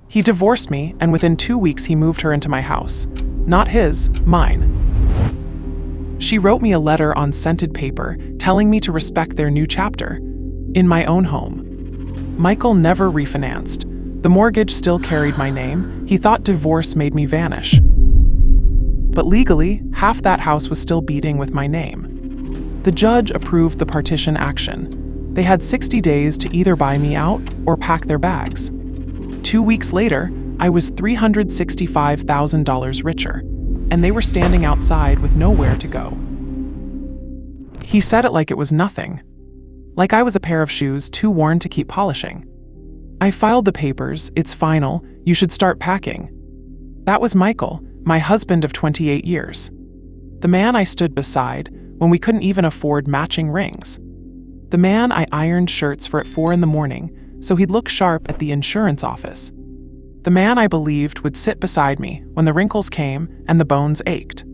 He divorced me, and within 2 weeks he moved her into my house. Not his, mine. She wrote me a letter on scented paper telling me to respect their new chapter. In my own home. Michael never refinanced. The mortgage still carried my name. He thought divorce made me vanish. But legally, half that house was still beating with my name. The judge approved the partition action. They had 60 days to either buy me out or pack their bags. 2 weeks later, I was $365,000 richer, and they were standing outside with nowhere to go. He said it like it was nothing. Like I was a pair of shoes too worn to keep polishing. I filed the papers, it's final, you should start packing. That was Michael, my husband of 28 years. The man I stood beside when we couldn't even afford matching rings. The man I ironed shirts for at 4 a.m. so he'd look sharp at the insurance office. The man I believed would sit beside me when the wrinkles came and the bones ached.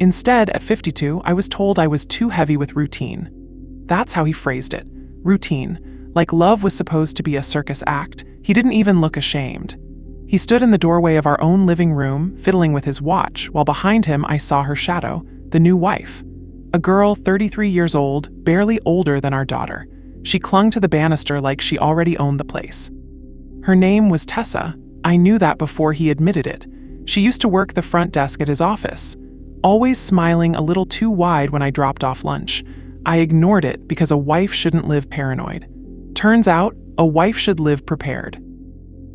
Instead, at 52, I was told I was too heavy with routine. That's how he phrased it. Routine. Like love was supposed to be a circus act, he didn't even look ashamed. He stood in the doorway of our own living room, fiddling with his watch, while behind him I saw her shadow, the new wife. A girl 33 years old, barely older than our daughter. She clung to the banister like she already owned the place. Her name was Tessa. I knew that before he admitted it. She used to work the front desk at his office, always smiling a little too wide when I dropped off lunch. I ignored it because a wife shouldn't live paranoid. Turns out, a wife should live prepared.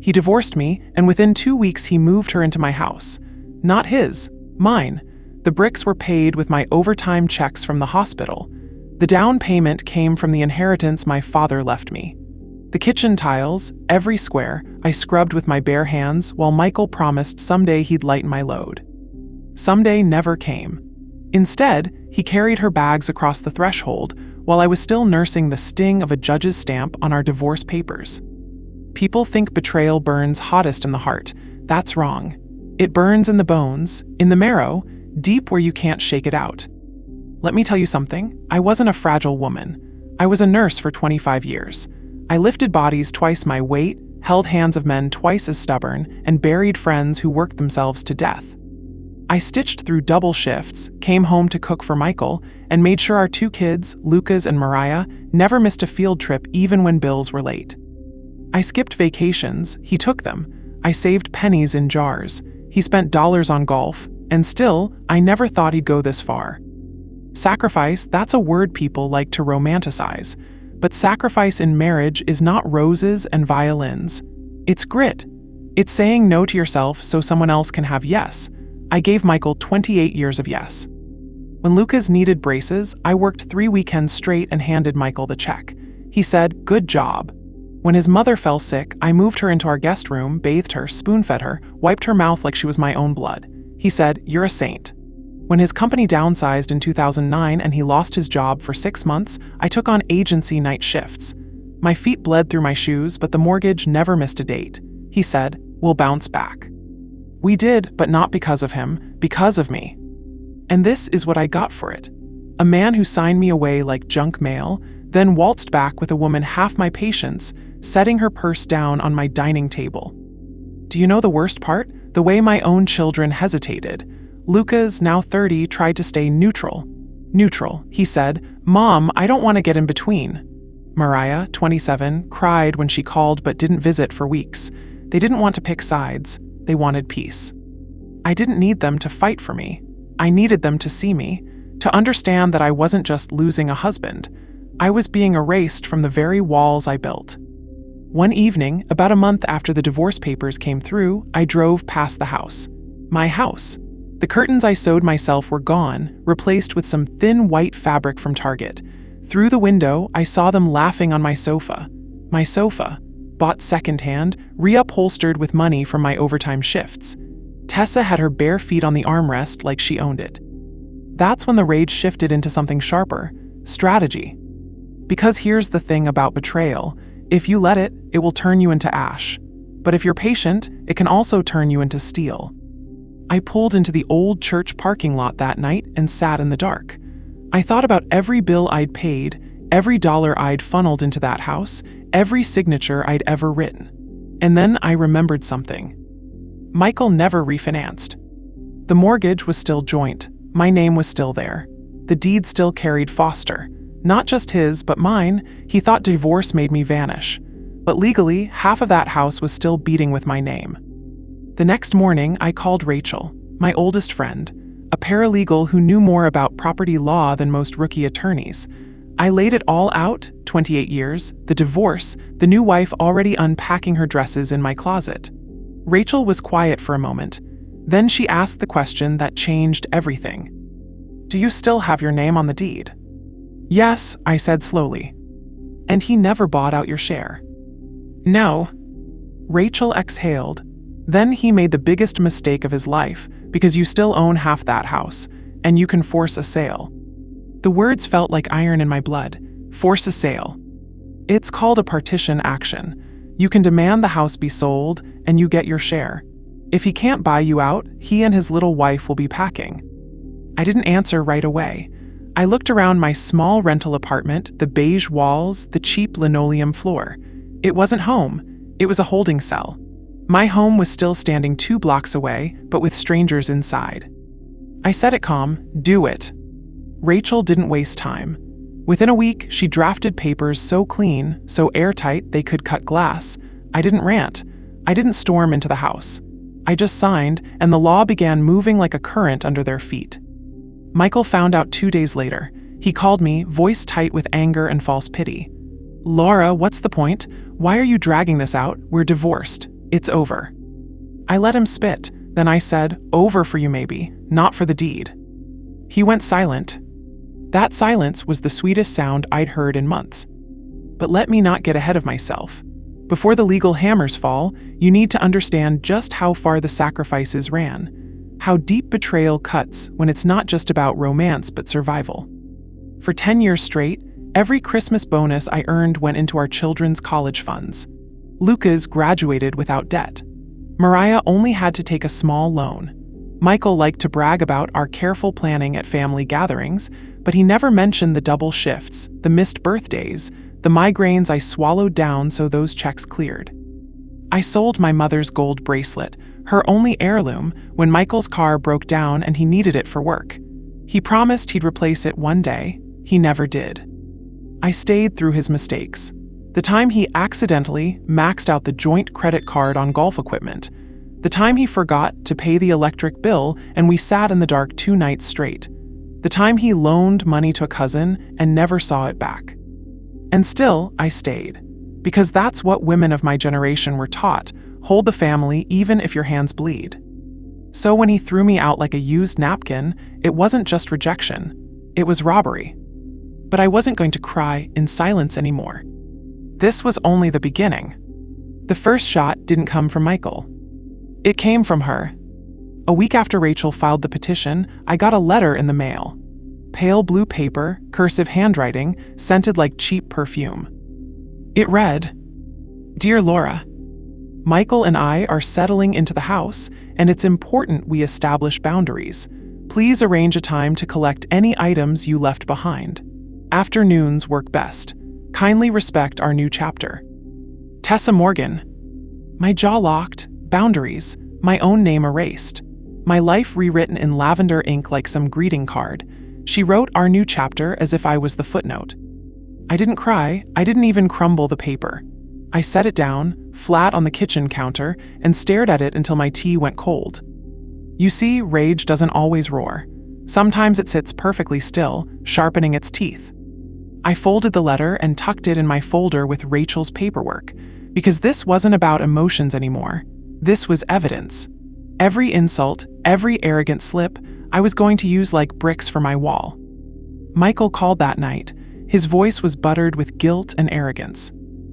He divorced me, and within 2 weeks he moved her into my house. Not his, mine. The bricks were paid with my overtime checks from the hospital. The down payment came from the inheritance my father left me. The kitchen tiles, every square, I scrubbed with my bare hands while Michael promised someday he'd lighten my load. Someday never came. Instead, he carried her bags across the threshold while I was still nursing the sting of a judge's stamp on our divorce papers. People think betrayal burns hottest in the heart. That's wrong. It burns in the bones, in the marrow, deep where you can't shake it out. Let me tell you something. I wasn't a fragile woman. I was a nurse for 25 years. I lifted bodies twice my weight, held hands of men twice as stubborn, and buried friends who worked themselves to death. I stitched through double shifts, came home to cook for Michael, and made sure our 2 kids, Lucas and Mariah, never missed a field trip even when bills were late. I skipped vacations, he took them. I saved pennies in jars. He spent dollars on golf, and still, I never thought he'd go this far. Sacrifice, that's a word people like to romanticize. But sacrifice in marriage is not roses and violins. It's grit. It's saying no to yourself so someone else can have yes. I gave Michael 28 years of yes. When Lucas needed braces, I worked 3 weekends straight and handed Michael the check. He said, "Good job." When his mother fell sick, I moved her into our guest room, bathed her, spoon-fed her, wiped her mouth like she was my own blood. He said, "You're a saint." When his company downsized in 2009 and he lost his job for 6 months, I took on agency night shifts. My feet bled through my shoes, but the mortgage never missed a date. He said, "We'll bounce back." We did, but not because of him, because of me. And this is what I got for it. A man who signed me away like junk mail, then waltzed back with a woman half my patience, setting her purse down on my dining table. Do you know the worst part? The way my own children hesitated. Lucas, now 30, tried to stay neutral. Neutral, he said, "Mom, I don't want to get in between." Mariah, 27, cried when she called but didn't visit for weeks. They didn't want to pick sides. They wanted peace. I didn't need them to fight for me. I needed them to see me, to understand that I wasn't just losing a husband. I was being erased from the very walls I built. One evening, about a month after the divorce papers came through, I drove past the house. My house. The curtains I sewed myself were gone, replaced with some thin white fabric from Target. Through the window, I saw them laughing on my sofa. My sofa. Bought secondhand, reupholstered with money from my overtime shifts. Tessa had her bare feet on the armrest like she owned it. That's when the rage shifted into something sharper. Strategy. Because here's the thing about betrayal. If you let it, it will turn you into ash. But if you're patient, it can also turn you into steel. I pulled into the old church parking lot that night and sat in the dark. I thought about every bill I'd paid, every dollar I'd funneled into that house, every signature I'd ever written. And then I remembered something. Michael never refinanced. The mortgage was still joint. My name was still there. The deed still carried Foster. Not just his, but mine. He thought divorce made me vanish. But legally, half of that house was still beating with my name. The next morning, I called Rachel, my oldest friend, a paralegal who knew more about property law than most rookie attorneys. I laid it all out, 28 years, the divorce, the new wife already unpacking her dresses in my closet. Rachel was quiet for a moment. Then she asked the question that changed everything. "Do you still have your name on the deed?" "Yes," I said slowly. "And he never bought out your share?" "No." Rachel exhaled. "Then he made the biggest mistake of his life, because you still own half that house, and you can force a sale." The words felt like iron in my blood. Force a sale. It's called a partition action. You can demand the house be sold, and you get your share. If he can't buy you out, he and his little wife will be packing. I didn't answer right away. I looked around my small rental apartment, the beige walls, the cheap linoleum floor. It wasn't home. It was a holding cell. My home was still standing 2 blocks away, but with strangers inside. I said it calm, "Do it." Rachel didn't waste time. Within a week, she drafted papers so clean, so airtight they could cut glass. I didn't rant. I didn't storm into the house. I just signed, and the law began moving like a current under their feet. Michael found out 2 days later. He called me, voice tight with anger and false pity. "Laura, what's the point? Why are you dragging this out? We're divorced. It's over." I let him spit. Then I said, "Over for you maybe, not for the deed." He went silent. That silence was the sweetest sound I'd heard in months. But let me not get ahead of myself. Before the legal hammers fall, you need to understand just how far the sacrifices ran, how deep betrayal cuts when it's not just about romance but survival. For 10 years straight, every Christmas bonus I earned went into our children's college funds. Lucas graduated without debt. Mariah only had to take a small loan. Michael liked to brag about our careful planning at family gatherings, but he never mentioned the double shifts, the missed birthdays, the migraines I swallowed down so those checks cleared. I sold my mother's gold bracelet, her only heirloom, when Michael's car broke down and he needed it for work. He promised he'd replace it one day. He never did. I stayed through his mistakes. The time he accidentally maxed out the joint credit card on golf equipment. The time he forgot to pay the electric bill and we sat in the dark 2 nights straight. The time he loaned money to a cousin and never saw it back. And still, I stayed. Because that's what women of my generation were taught: hold the family even if your hands bleed. So when he threw me out like a used napkin, it wasn't just rejection. It was robbery. But I wasn't going to cry in silence anymore. This was only the beginning. The first shot didn't come from Michael. It came from her. A week after Rachel filed the petition, I got a letter in the mail. Pale blue paper, cursive handwriting, scented like cheap perfume. It read, "Dear Laura, Michael and I are settling into the house, and it's important we establish boundaries. Please arrange a time to collect any items you left behind. Afternoons work best. Kindly respect our new chapter. Tessa Morgan." My jaw locked. Boundaries. My own name erased. My life rewritten in lavender ink like some greeting card. She wrote our new chapter as if I was the footnote. I didn't cry. I didn't even crumble the paper. I set it down, flat on the kitchen counter, and stared at it until my tea went cold. You see, rage doesn't always roar. Sometimes it sits perfectly still, sharpening its teeth. I folded the letter and tucked it in my folder with Rachel's paperwork, because this wasn't about emotions anymore. This was evidence. Every insult, every arrogant slip, I was going to use like bricks for my wall. Michael called that night. His voice was buttered with guilt and arrogance.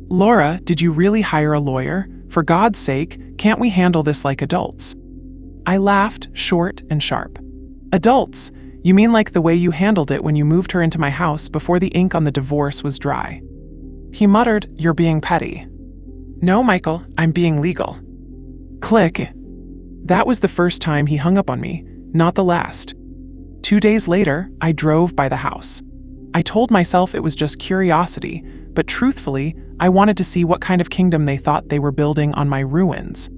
"Laura, did you really hire a lawyer? For God's sake, can't we handle this like adults?" I laughed, short and sharp. "Adults? You mean like the way you handled it when you moved her into my house before the ink on the divorce was dry?" He muttered, "You're being petty." "No, Michael, I'm being legal." Click. That was the first time he hung up on me, not the last. 2 days later, I drove by the house. I told myself it was just curiosity, but truthfully, I wanted to see what kind of kingdom they thought they were building on my ruins.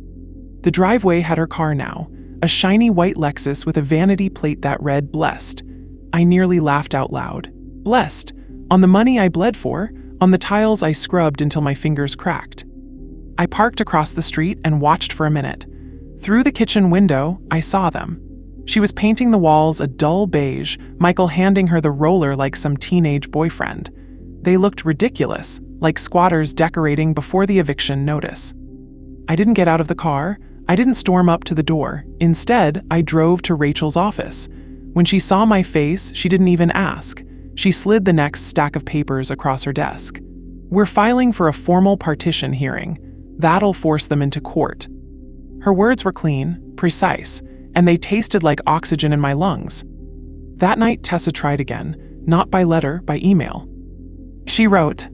The driveway had her car now, a shiny white Lexus with a vanity plate that read "Blessed." I nearly laughed out loud. Blessed? On the money I bled for? On the tiles I scrubbed until my fingers cracked? I parked across the street and watched for a minute. Through the kitchen window, I saw them. She was painting the walls a dull beige, Michael handing her the roller like some teenage boyfriend. They looked ridiculous, like squatters decorating before the eviction notice. I didn't get out of the car. I didn't storm up to the door. Instead, I drove to Rachel's office. When she saw my face, she didn't even ask. She slid the next stack of papers across her desk. "We're filing for a formal partition hearing. That'll force them into court." Her words were clean, precise, and they tasted like oxygen in my lungs. That night, Tessa tried again, not by letter, by email. She wrote,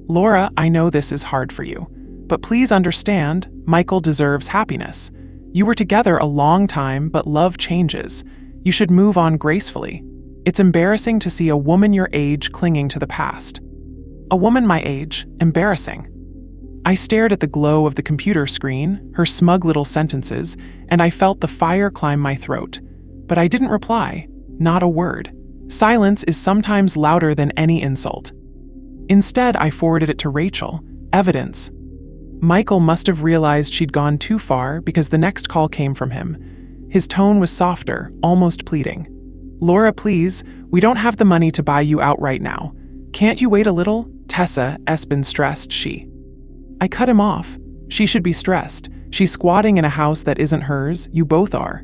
"Laura, I know this is hard for you, but please understand, Michael deserves happiness. You were together a long time, but love changes. You should move on gracefully. It's embarrassing to see a woman your age clinging to the past." A woman my age, embarrassing. I stared at the glow of the computer screen, her smug little sentences, and I felt the fire climb my throat. But I didn't reply, not a word. Silence is sometimes louder than any insult. Instead, I forwarded it to Rachel. Evidence. Michael must have realized she'd gone too far because the next call came from him. His tone was softer, almost pleading. "Laura, please, we don't have the money to buy you out right now. Can't you wait a little?" Tessa, Espen stressed she. I cut him off. She should be stressed. She's squatting in a house that isn't hers. You both are.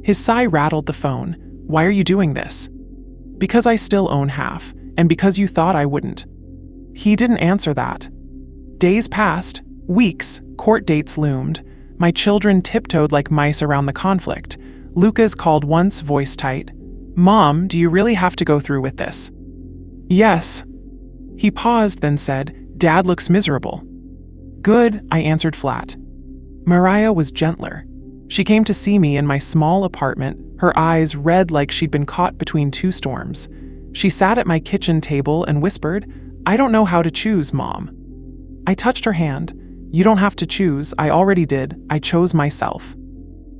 His sigh rattled the phone. "Why are you doing this?" "Because I still own half, and because you thought I wouldn't." He didn't answer that. Days passed, weeks, court dates loomed. My children tiptoed like mice around the conflict. Lucas called once, voice tight. "Mom, do you really have to go through with this?" "Yes." He paused, then said, "Dad looks miserable." "Good," I answered flat. Mariah was gentler. She came to see me in my small apartment, her eyes red like she'd been caught between two storms. She sat at my kitchen table and whispered, "I don't know how to choose, Mom." I touched her hand. "You don't have to choose. I already did. I chose myself."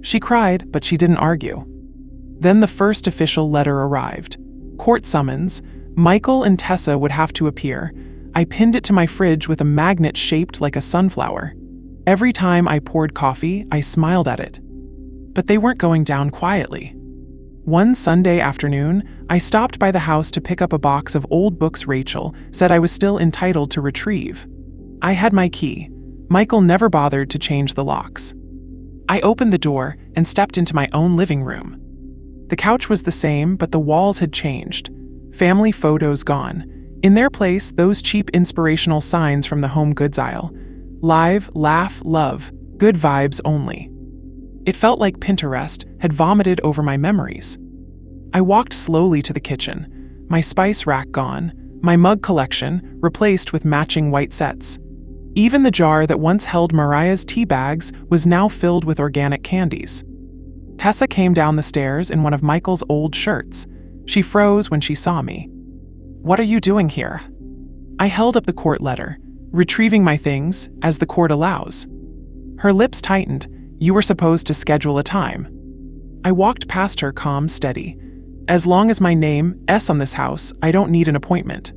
She cried, but she didn't argue. Then the first official letter arrived. Court summons. Michael and Tessa would have to appear. I pinned it to my fridge with a magnet shaped like a sunflower. Every time I poured coffee, I smiled at it. But they weren't going down quietly. One Sunday afternoon, I stopped by the house to pick up a box of old books Rachel said I was still entitled to retrieve. I had my key. Michael never bothered to change the locks. I opened the door and stepped into my own living room. The couch was the same, but the walls had changed. Family photos gone. In their place, those cheap inspirational signs from the home goods aisle. Live, laugh, love. Good vibes only. It felt like Pinterest had vomited over my memories. I walked slowly to the kitchen. My spice rack gone. My mug collection replaced with matching white sets. Even the jar that once held Mariah's tea bags was now filled with organic candies. Tessa came down the stairs in one of Michael's old shirts. She froze when she saw me. "What are you doing here?" I held up the court letter, retrieving my things, as the court allows. Her lips tightened. "You were supposed to schedule a time." I walked past her, calm, steady. "As long as my name, S on this house, I don't need an appointment."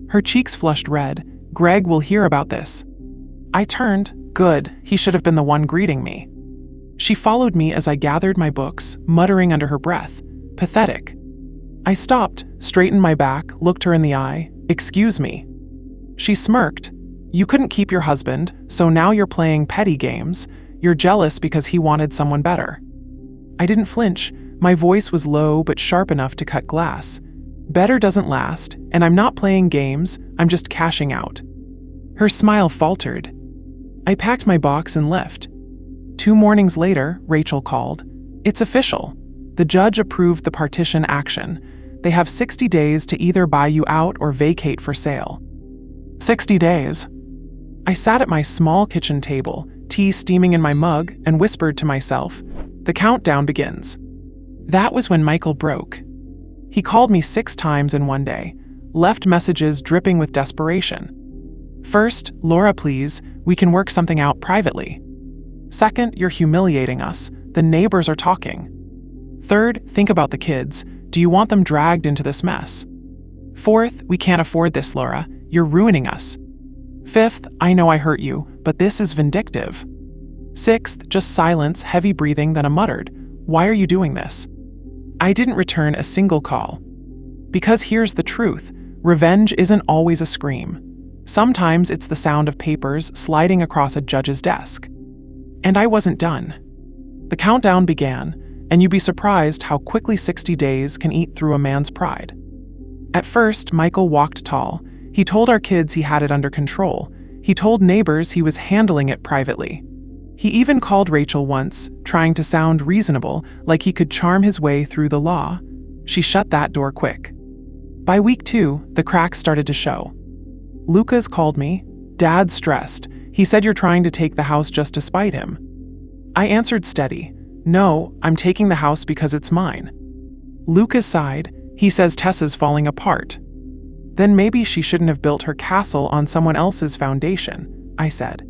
Her cheeks flushed red. "Greg will hear about this." I turned. Good, he should have been the one greeting me. She followed me as I gathered my books, muttering under her breath. Pathetic. I stopped, straightened my back, looked her in the eye. "Excuse me." She smirked. "You couldn't keep your husband, so now you're playing petty games. You're jealous because he wanted someone better." I didn't flinch. My voice was low but sharp enough to cut glass. Better doesn't last, and I'm not playing games, I'm just cashing out. Her smile faltered. I packed my box and left. 2 mornings later, Rachel called. "It's official. The judge approved the partition action. They have 60 days to either buy you out or vacate for sale." 60 days. I sat at my small kitchen table, tea steaming in my mug, and whispered to myself, "The countdown begins." That was when Michael broke. He called me 6 times in one day. left messages dripping with desperation. First, Laura, please, we can work something out privately. Second, you're humiliating us. The neighbors are talking. Third, think about the kids. Do you want them dragged into this mess? Fourth, we can't afford this, Laura. You're ruining us. Fifth, I know I hurt you, but this is vindictive. Sixth, just silence, heavy breathing, then a muttered, why are you doing this? I didn't return a single call. Because here's the truth, revenge isn't always a scream. Sometimes it's the sound of papers sliding across a judge's desk. And I wasn't done. The countdown began, and you'd be surprised how quickly 60 days can eat through a man's pride. At first, Michael walked tall. He told our kids he had it under control. He told neighbors he was handling it privately. He even called Rachel once, trying to sound reasonable, like he could charm his way through the law. She shut that door quick. By week 2, the cracks started to show. Lucas called me. Dad's stressed. He said you're trying to take the house just to spite him. I answered steady. No, I'm taking the house because it's mine. Lucas sighed. He says Tessa's falling apart. Then maybe she shouldn't have built her castle on someone else's foundation, I said.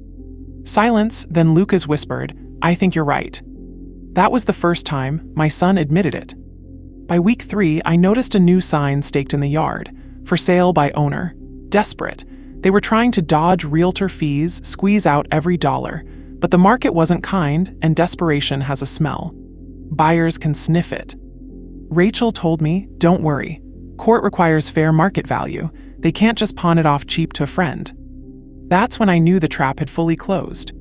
Silence, then Lucas whispered, I think you're right. That was the first time my son admitted it. By week 3, I noticed a new sign staked in the yard, for sale by owner. Desperate. They were trying to dodge realtor fees, squeeze out every dollar, but the market wasn't kind, and desperation has a smell. Buyers can sniff it. Rachel told me, don't worry. Court requires fair market value. They can't just pawn it off cheap to a friend. That's when I knew the trap had fully closed.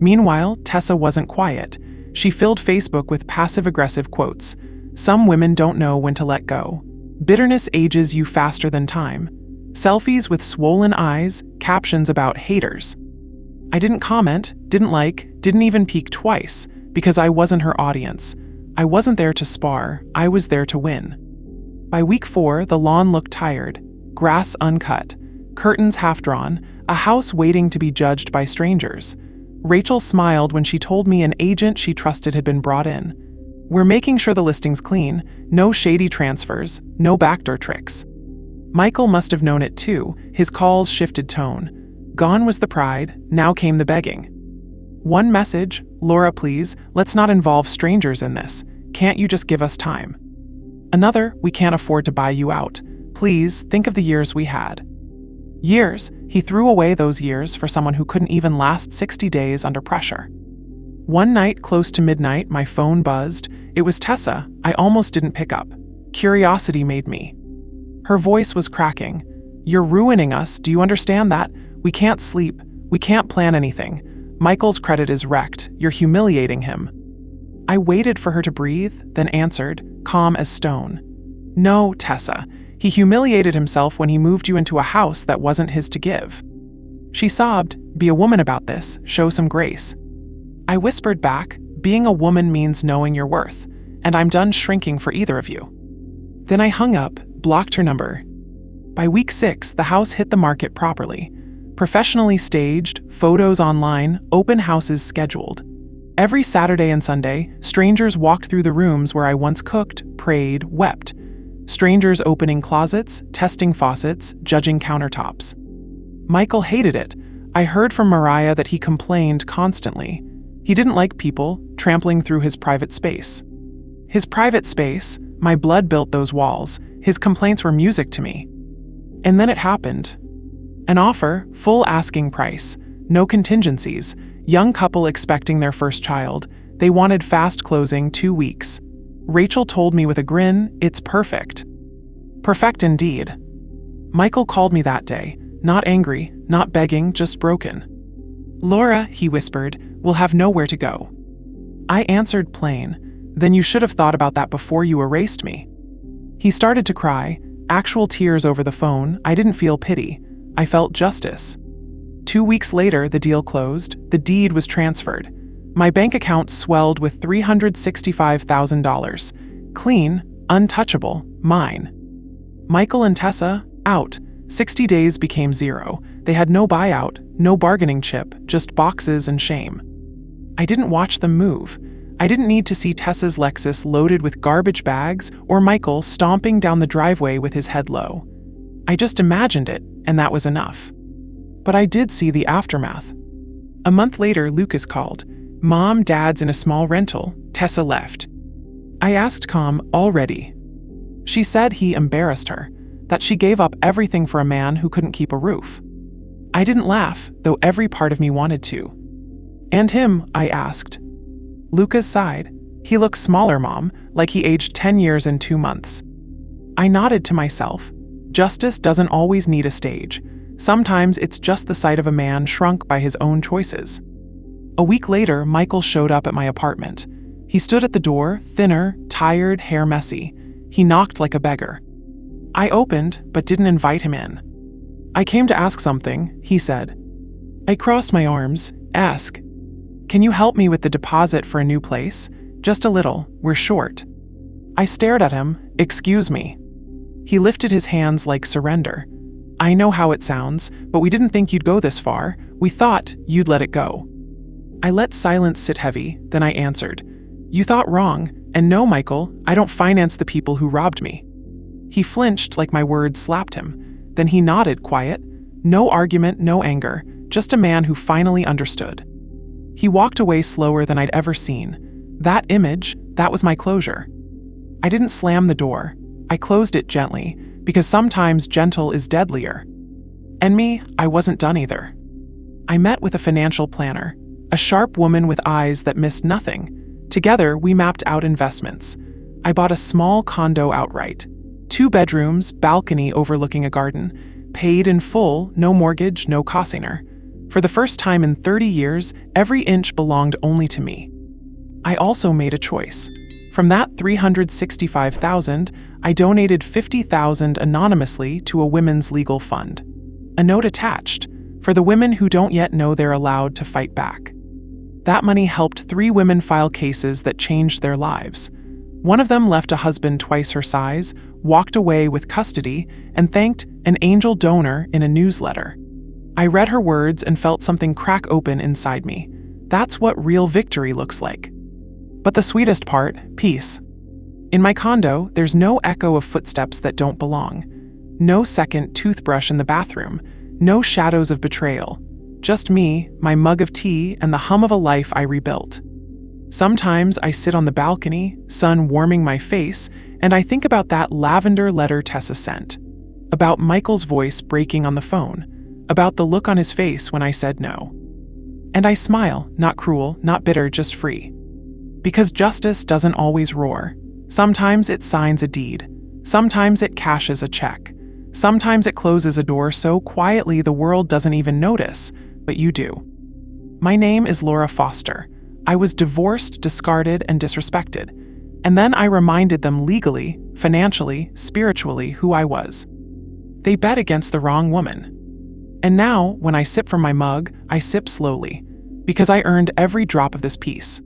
Meanwhile, Tessa wasn't quiet. She filled Facebook with passive-aggressive quotes. Some women don't know when to let go. Bitterness ages you faster than time. Selfies with swollen eyes, captions about haters. I didn't comment, didn't like, didn't even peek twice, because I wasn't her audience. I wasn't there to spar, I was there to win. By week 4, the lawn looked tired, grass uncut, curtains half-drawn, a house waiting to be judged by strangers. Rachel smiled when she told me an agent she trusted had been brought in. We're making sure the listing's clean, no shady transfers, no backdoor tricks. Michael must have known it too, his calls shifted tone. Gone was the pride, now came the begging. One message, Laura please, let's not involve strangers in this. Can't you just give us time? Another, we can't afford to buy you out. Please, think of the years we had. Years, he threw away those years for someone who couldn't even last 60 days under pressure. One night, close to midnight, my phone buzzed. It was Tessa. I almost didn't pick up. Curiosity made me. Her voice was cracking. You're ruining us, do you understand that? We can't sleep. We can't plan anything. Michael's credit is wrecked. You're humiliating him. I waited for her to breathe, then answered, calm as stone. No, Tessa. He humiliated himself when he moved you into a house that wasn't his to give. She sobbed, be a woman about this, show some grace. I whispered back, being a woman means knowing your worth, and I'm done shrinking for either of you. Then I hung up, blocked her number. By week 6, the house hit the market properly. Professionally staged, photos online, open houses scheduled. Every Saturday and Sunday, strangers walked through the rooms where I once cooked, prayed, wept. Strangers opening closets, testing faucets, judging countertops. Michael hated it. I heard from Mariah that he complained constantly. He didn't like people trampling through his private space. His private space, my blood built those walls. His complaints were music to me. And then it happened. An offer, full asking price, no contingencies, young couple expecting their first child. They wanted fast closing, 2 weeks. Rachel told me with a grin, it's perfect. Perfect indeed. Michael called me that day, not angry, not begging, just broken. Laura, he whispered, will have nowhere to go. I answered plain, then you should have thought about that before you erased me. He started to cry, actual tears over the phone. I didn't feel pity. I felt justice. 2 weeks later, the deal closed. The deed was transferred. My bank account swelled with $365,000. Clean, untouchable, mine. Michael and Tessa, out. 60 days became 0. They had no buyout, no bargaining chip, just boxes and shame. I didn't watch them move. I didn't need to see Tessa's Lexus loaded with garbage bags or Michael stomping down the driveway with his head low. I just imagined it, and that was enough. But I did see the aftermath. A month later, Lucas called. Mom, Dad's in a small rental. Tessa left. I asked Calm, already. She said he embarrassed her, that she gave up everything for a man who couldn't keep a roof. I didn't laugh, though every part of me wanted to. And him, I asked. Lucas sighed. He looked smaller, Mom, like he aged 10 years and 2 months. I nodded to myself. Justice doesn't always need a stage. Sometimes it's just the sight of a man shrunk by his own choices. A week later, Michael showed up at my apartment. He stood at the door, thinner, tired, hair messy. He knocked like a beggar. I opened, but didn't invite him in. I came to ask something, he said. I crossed my arms. Ask. Can you help me with the deposit for a new place? Just a little, we're short. I stared at him. Excuse me. He lifted his hands like surrender. I know how it sounds, but we didn't think you'd go this far. We thought you'd let it go. I let silence sit heavy, then I answered. You thought wrong, and no, Michael, I don't finance the people who robbed me. He flinched like my words slapped him. Then he nodded, quiet. No argument, no anger, just a man who finally understood. He walked away slower than I'd ever seen. That image, that was my closure. I didn't slam the door. I closed it gently, because sometimes gentle is deadlier. And me, I wasn't done either. I met with a financial planner, a sharp woman with eyes that missed nothing. Together, we mapped out investments. I bought a small condo outright. 2 bedrooms, balcony overlooking a garden. Paid in full, no mortgage, no cosigner. For the first time in 30 years, every inch belonged only to me. I also made a choice. From that $365,000, I donated $50,000 anonymously to a women's legal fund. A note attached, for the women who don't yet know they're allowed to fight back. That money helped 3 women file cases that changed their lives. One of them left a husband twice her size, walked away with custody, and thanked an angel donor in a newsletter. I read her words and felt something crack open inside me. That's what real victory looks like. But the sweetest part, peace. In my condo, there's no echo of footsteps that don't belong. No second toothbrush in the bathroom. No shadows of betrayal. Just me, my mug of tea, and the hum of a life I rebuilt. Sometimes I sit on the balcony, sun warming my face, and I think about that lavender letter Tessa sent. About Michael's voice breaking on the phone. About the look on his face when I said no. And I smile, not cruel, not bitter, just free. Because justice doesn't always roar. Sometimes it signs a deed. Sometimes it cashes a check. Sometimes it closes a door so quietly the world doesn't even notice, but you do. My name is Laura Foster. I was divorced, discarded, and disrespected. And then I reminded them legally, financially, spiritually who I was. They bet against the wrong woman. And now, when I sip from my mug, I sip slowly, because I earned every drop of this peace.